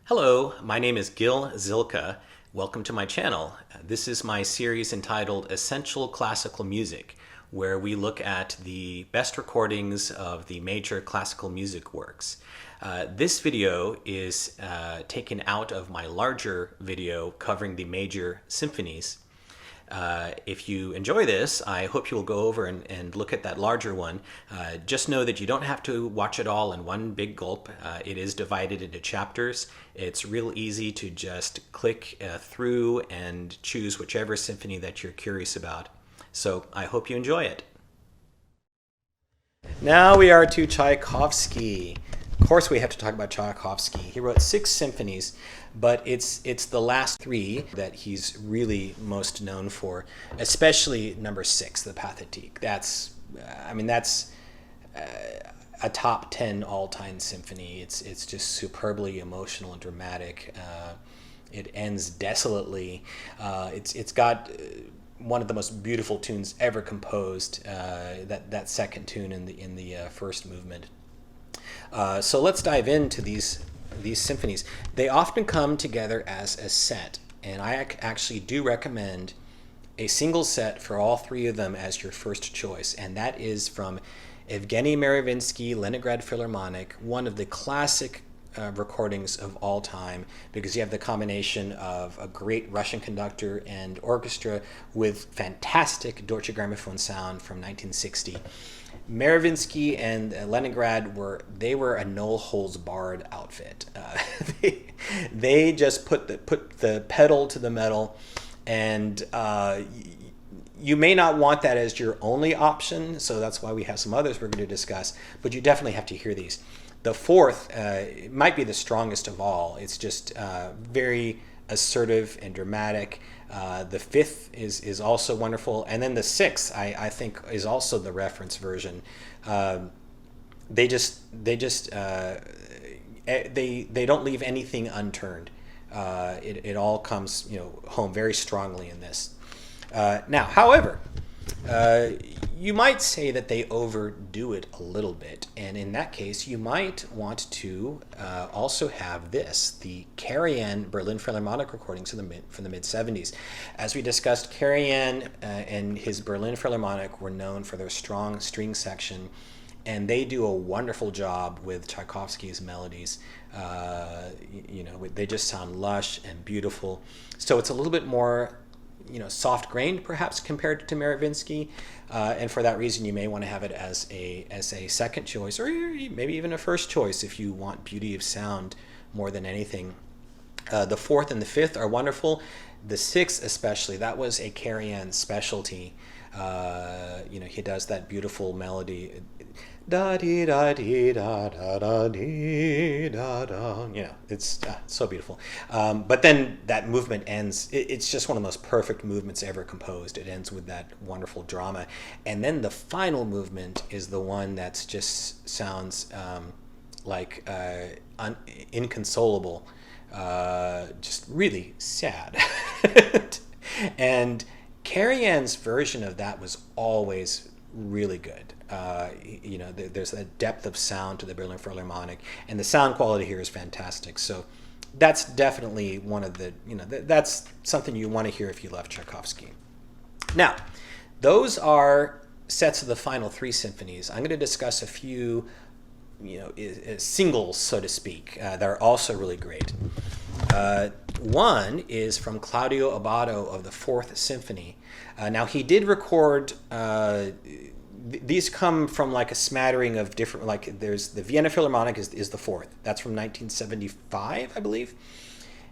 Hello, my name is Gil Zilkha. Welcome to my channel. This is my series entitled Essential Classical Music, where we look at the best recordings of the major classical music works. This video is taken out of my larger video covering the major symphonies. If you enjoy this, I hope you will go over and look at that larger one. Just know that you don't have to watch it all in one big gulp. It is divided into chapters. It's real easy to just click through and choose whichever symphony that you're curious about. So I hope you enjoy it. Now we are to Tchaikovsky. Of course we have to talk about Tchaikovsky. He wrote 6 symphonies, but it's the last 3 that he's really most known for, especially number 6, the Pathetique. That's a top 10 all-time symphony. It's just superbly emotional and dramatic. It ends desolately. It's got one of the most beautiful tunes ever composed. That second tune in the first movement. So let's dive into these symphonies. They often come together as a set, and I actually do recommend a single set for all 3 of them as your first choice, and that is from Evgeny Mravinsky, Leningrad Philharmonic, one of the classic recordings of all time, because you have the combination of a great Russian conductor and orchestra with fantastic Deutsche Grammophon sound from 1960. Mravinsky and Leningrad were a no holds barred outfit. They just put the pedal to the metal, and you may not want that as your only option, so that's why we have some others we're going to discuss, but you definitely have to hear these. The fourth might be the strongest of all. It's just very assertive and dramatic. The fifth is also wonderful, and then the sixth I think is also the reference version. They don't leave anything unturned. It all comes home very strongly in this. Now, however, you might say that they overdo it a little bit, and in that case you might want to also have the Karajan Berlin Philharmonic recordings from the mid-70s. As we discussed, Karajan and his Berlin Philharmonic were known for their strong string section, and they do a wonderful job with Tchaikovsky's melodies. They just sound lush and beautiful. So it's a little bit more soft-grained perhaps compared to Mravinsky, and for that reason you may want to have it as a second choice, or maybe even a first choice if you want beauty of sound more than anything. The fourth and the fifth are wonderful. The sixth especially, that was a Karajan specialty. He does that beautiful melody, da dee da dee da da da dee da da. It's so beautiful. But then that movement ends. It's just one of the most perfect movements ever composed. It ends with that wonderful drama, and then the final movement is the one that's just sounds like inconsolable, just really sad. And Karajan's version of that was always really good. There's a depth of sound to the Berlin Philharmonic, and the sound quality here is fantastic. So that's definitely one of the, that's something you want to hear if you love Tchaikovsky. Now, those are sets of the final 3 symphonies. I'm going to discuss a few, singles, so to speak, that are also really great. One is from Claudio Abbado of the 4th Symphony. Now, he did record, these come from like a smattering of different, like there's the Vienna Philharmonic is the 4th. That's from 1975, I believe.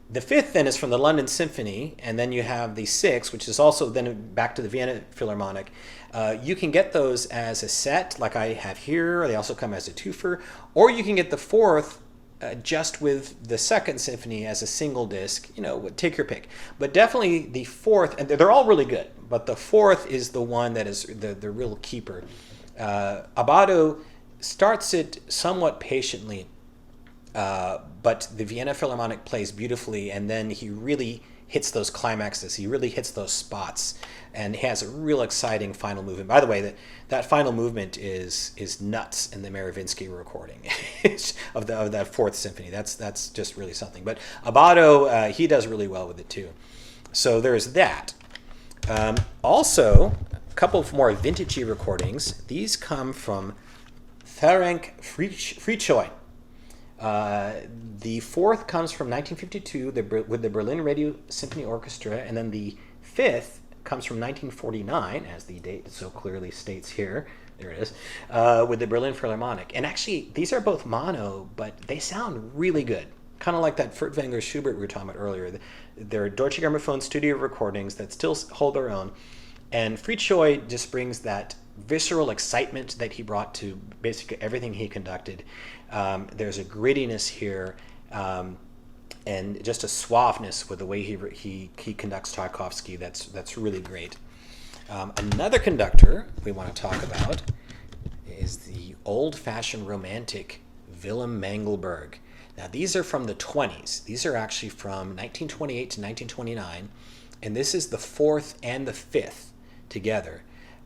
The 5th then is from the London Symphony, and then you have the 6th, which is also then back to the Vienna Philharmonic. You can get those as a set, like I have here. They also come as a twofer, or you can get the 4th just with the 2nd Symphony as a single disc. Take your pick. But definitely the 4th, and they're all really good, but the 4th is the one that is the real keeper. Abbado starts it somewhat patiently, But the Vienna Philharmonic plays beautifully, and then he really hits those climaxes. He really hits those spots, and he has a real exciting final movement. By the way, that final movement is nuts in the Mravinsky recording of that Fourth Symphony. That's just really something. But Abbado, he does really well with it too. So there's that. Also, a couple of more vintagey recordings. These come from Ferenc Fricsay. The fourth comes from 1952 with the Berlin Radio Symphony Orchestra, and then the fifth comes from 1949, as the date so clearly states here. There it is, with the Berlin Philharmonic. And actually, these are both mono, but they sound really good. Kind of like that Furtwängler Schubert we were talking about earlier. They're Deutsche Grammophon studio recordings that still hold their own. And Fricsay just brings that visceral excitement that he brought to basically everything he conducted. There's a grittiness here, and just a suaveness with the way he conducts Tchaikovsky. That's really great. Another conductor we want to talk about is the old-fashioned romantic Willem Mengelberg. Now, these are from the 20s. These are actually from 1928 to 1929, and this is the fourth and the fifth together.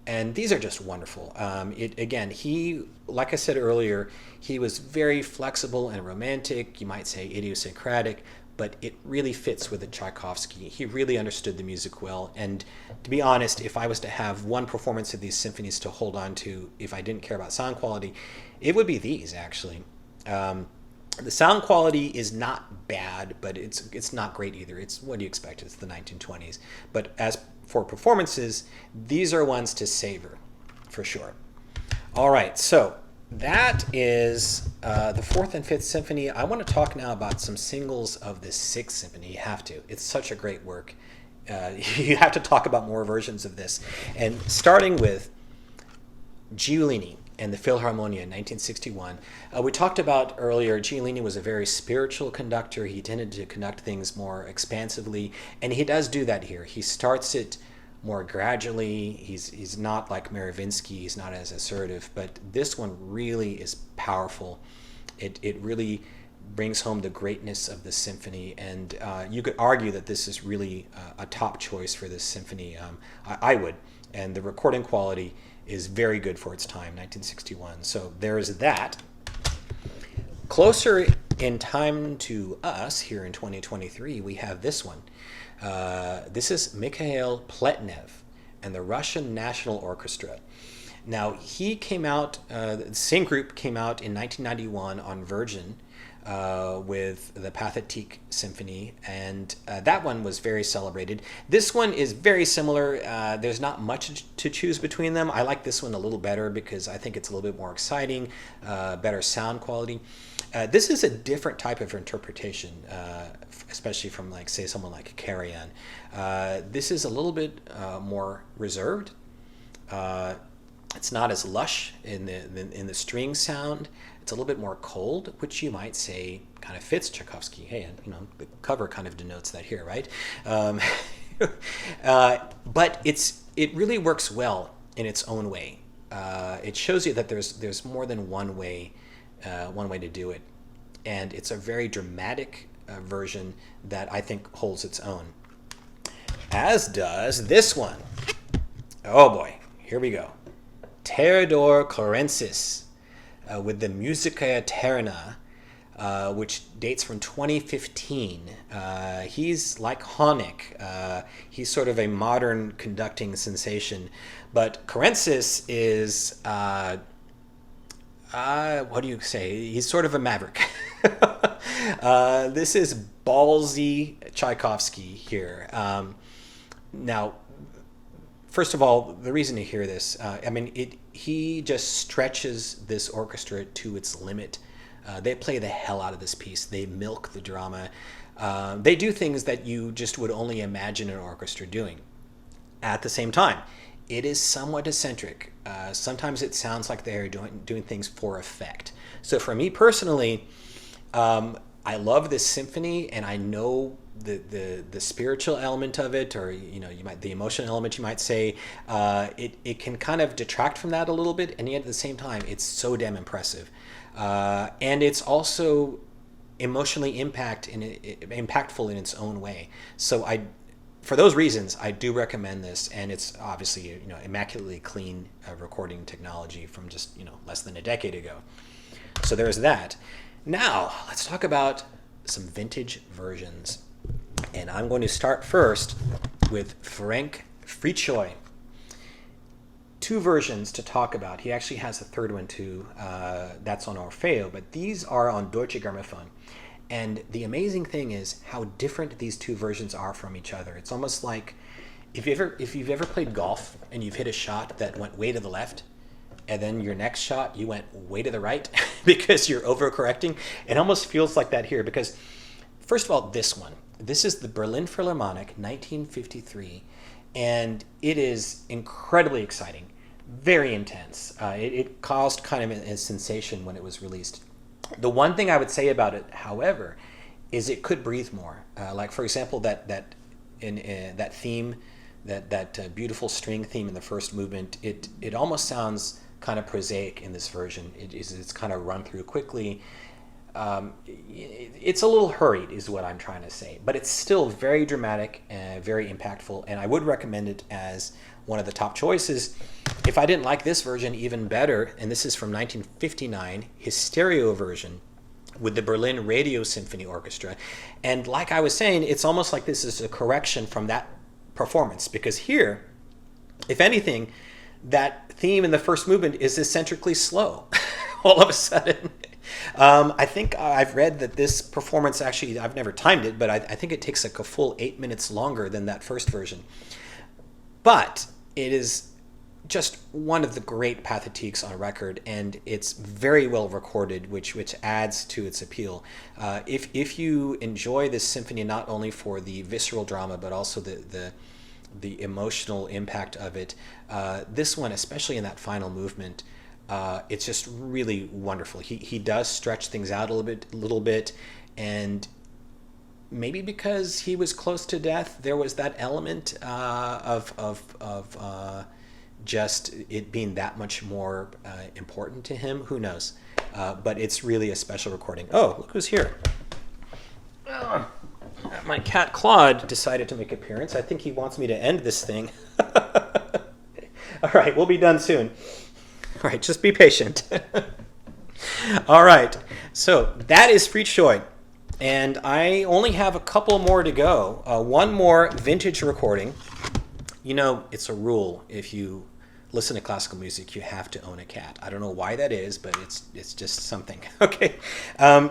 And these are just wonderful. He, like I said earlier, he was very flexible and romantic, you might say idiosyncratic, but it really fits with the Tchaikovsky. He really understood the music well. And to be honest, if I was to have one performance of these symphonies to hold on to, if I didn't care about sound quality, it would be these, actually. The sound quality is not bad, but it's not great either. It's what do you expect? It's the 1920s. But as for performances, these are ones to savor, for sure. All right, so that is the Fourth and Fifth Symphony. I want to talk now about some singles of the Sixth Symphony. You have to. It's such a great work. You have to talk about more versions of this. And starting with Giulini and the Philharmonia in 1961. We talked about earlier, Giulini was a very spiritual conductor. He tended to conduct things more expansively, and he does do that here. He starts it more gradually. He's not like Mravinsky, he's not as assertive, but this one really is powerful. It really brings home the greatness of the symphony, and you could argue that this is really a top choice for this symphony. I would, and the recording quality is very good for its time, 1961. So there's that. Closer in time to us here in 2023, we have this one. This is Mikhail Pletnev and the Russian National Orchestra. Now, he came out, the same group came out in 1991 on Virgin with the Pathetique Symphony, and that one was very celebrated. This one is very similar. There's not much to choose between them. I like this one a little better because I think it's a little bit more exciting, better sound quality. This is a different type of interpretation, especially from, like, say, someone like Karajan. This is a little bit more reserved. It's not as lush in the string sound. It's a little bit more cold, which you might say kind of fits Tchaikovsky. Hey, and the cover kind of denotes that here, right? But it really works well in its own way. It shows you that there's more than one way to do it, and it's a very dramatic version that I think holds its own. As does this one. Oh boy, here we go. Theodor Klorensis with the Musica Eterna, which dates from 2015. He's like Honeck. He's sort of a modern conducting sensation. But Klorensis is, what do you say? He's sort of a maverick. This is ballsy Tchaikovsky here. Now, first of all, the reason to hear this, he just stretches this orchestra to its limit. They play the hell out of this piece. They milk the drama. They do things that you just would only imagine an orchestra doing. At the same time, it is somewhat eccentric. Sometimes it sounds like they're doing things for effect. So for me personally, I love this symphony, and I know the spiritual element of it, or the emotional element, you might say. It can kind of detract from that a little bit, and yet at the same time, it's so damn impressive. And it's also emotionally impactful in its own way. So for those reasons, I do recommend this, and it's obviously immaculately clean recording technology from just less than a decade ago. So there's that. Now let's talk about some vintage versions, and I'm going to start first with Frank Fricsay. Two versions to talk about. He actually has a third one too. That's on Orfeo, but these are on Deutsche Grammophon. And the amazing thing is how different these two versions are from each other. It's almost like if you've ever played golf and you've hit a shot that went way to the left, and then your next shot you went way to the right because you're overcorrecting. It almost feels like that here because, first of all, this is the Berlin Philharmonic 1953, and it is incredibly exciting, very intense. It caused kind of a sensation when it was released. The one thing I would say about it, however, is it could breathe more. Like, for example, that theme, that beautiful string theme in the first movement, it almost sounds kind of prosaic in this version. It's kind of run through quickly. It's a little hurried is what I'm trying to say, but it's still very dramatic and very impactful, and I would recommend it as one of the top choices. If I didn't like this version even better, and this is from 1959, his stereo version with the Berlin Radio Symphony Orchestra. And like I was saying, it's almost like this is a correction from that performance, because here, if anything, that theme in the first movement is eccentrically slow all of a sudden. I think I've read that this performance actually, I've never timed it, but I think it takes like a full 8 minutes longer than that first version. But it is just one of the great pathetiques on record, and it's very well recorded, which adds to its appeal. If you enjoy this symphony not only for the visceral drama but also the emotional impact of it, this one, especially in that final movement, it's just really wonderful. He does stretch things out a little bit, and maybe because he was close to death, there was that element of just it being that much more important to him. Who knows? But it's really a special recording. Oh, look who's here. My cat Claude decided to make an appearance. I think he wants me to end this thing. All right, we'll be done soon. All right, just be patient. All right, so that is Fricsay. And I only have a couple more to go. One more vintage recording. It's a rule. If you listen to classical music, you have to own a cat. I don't know why that is, but it's just something. Okay.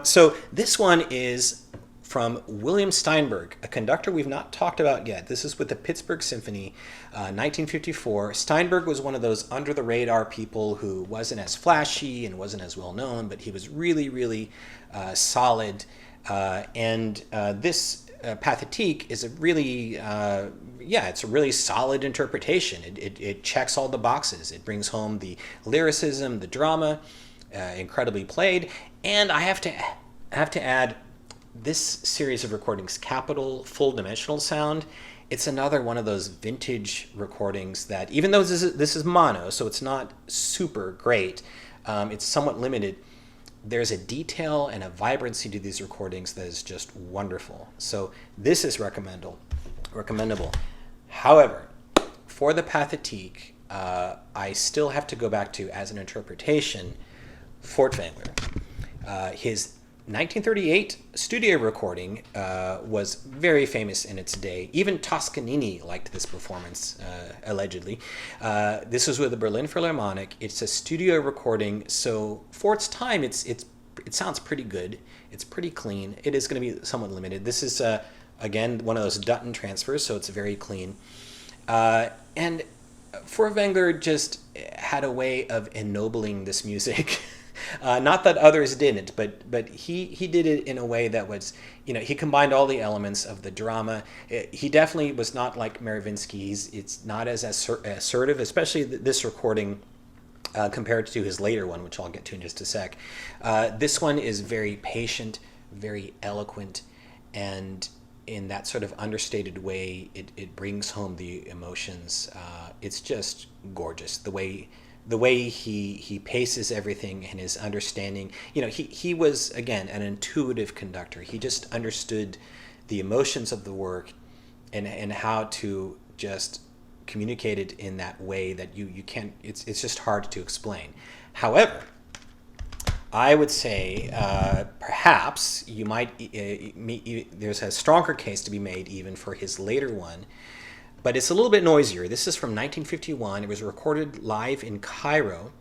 So this one is from William Steinberg, a conductor we've not talked about yet. This is with the Pittsburgh Symphony, 1954. Steinberg was one of those under-the-radar people who wasn't as flashy and wasn't as well-known, but he was really, really solid. And this Pathetique is a really, it's a really solid interpretation. It checks all the boxes. It brings home the lyricism, the drama, incredibly played. And I have to add, this series of recordings, Capital Full Dimensional Sound, it's another one of those vintage recordings that, even though this is mono, so it's not super great, it's somewhat limited, there's a detail and a vibrancy to these recordings that is just wonderful. So this is recommendable. However, for the Pathetique, I still have to go back to, as an interpretation, Furtwängler. His 1938 studio recording was very famous in its day. Even Toscanini liked this performance, allegedly. This was with the Berlin Philharmonic. It's a studio recording, so for its time, it sounds pretty good. It's pretty clean. It is going to be somewhat limited. This is, again, one of those Dutton transfers, so it's very clean. And Furtwängler just had a way of ennobling this music. Not that others didn't, but he did it in a way that was, he combined all the elements of the drama. He definitely was not like Mravinsky. It's not as assertive, especially this recording compared to his later one, which I'll get to in just a sec. This one is very patient, very eloquent, and in that sort of understated way, it brings home the emotions. It's just gorgeous. The way the way he paces everything and his understanding. He was, again, an intuitive conductor. He just understood the emotions of the work and how to just communicate it in that way that you can't, it's just hard to explain. However, I would say perhaps you might, there's a stronger case to be made even for his later one, but it's a little bit noisier. This is from 1951. It was recorded live in Cairo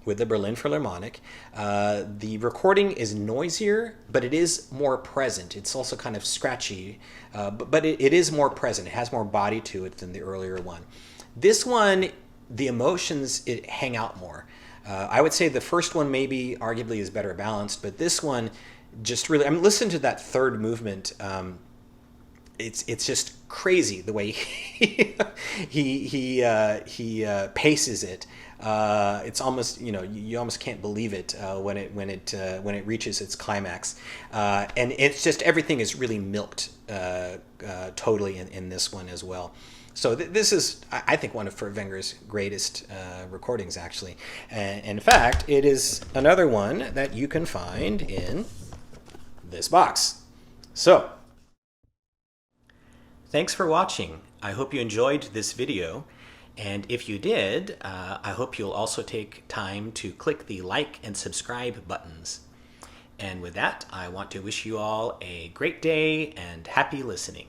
with the Berlin Philharmonic. The recording is noisier, but it is more present. It's also kind of scratchy, but it is more present. It has more body to it than the earlier one. This one, the emotions hang out more. I would say the first one maybe arguably is better balanced, but this one just really, I mean, listen to that third movement. It's just crazy the way he paces it. It's almost, you almost can't believe it when it reaches its climax, and it's just everything is really milked totally in this one as well. So this is, I think, one of Furtwängler's greatest recordings, actually. And in fact, it is another one that you can find in this box. So, thanks for watching. I hope you enjoyed this video. And if you did, I hope you'll also take time to click the like and subscribe buttons. And with that, I want to wish you all a great day and happy listening.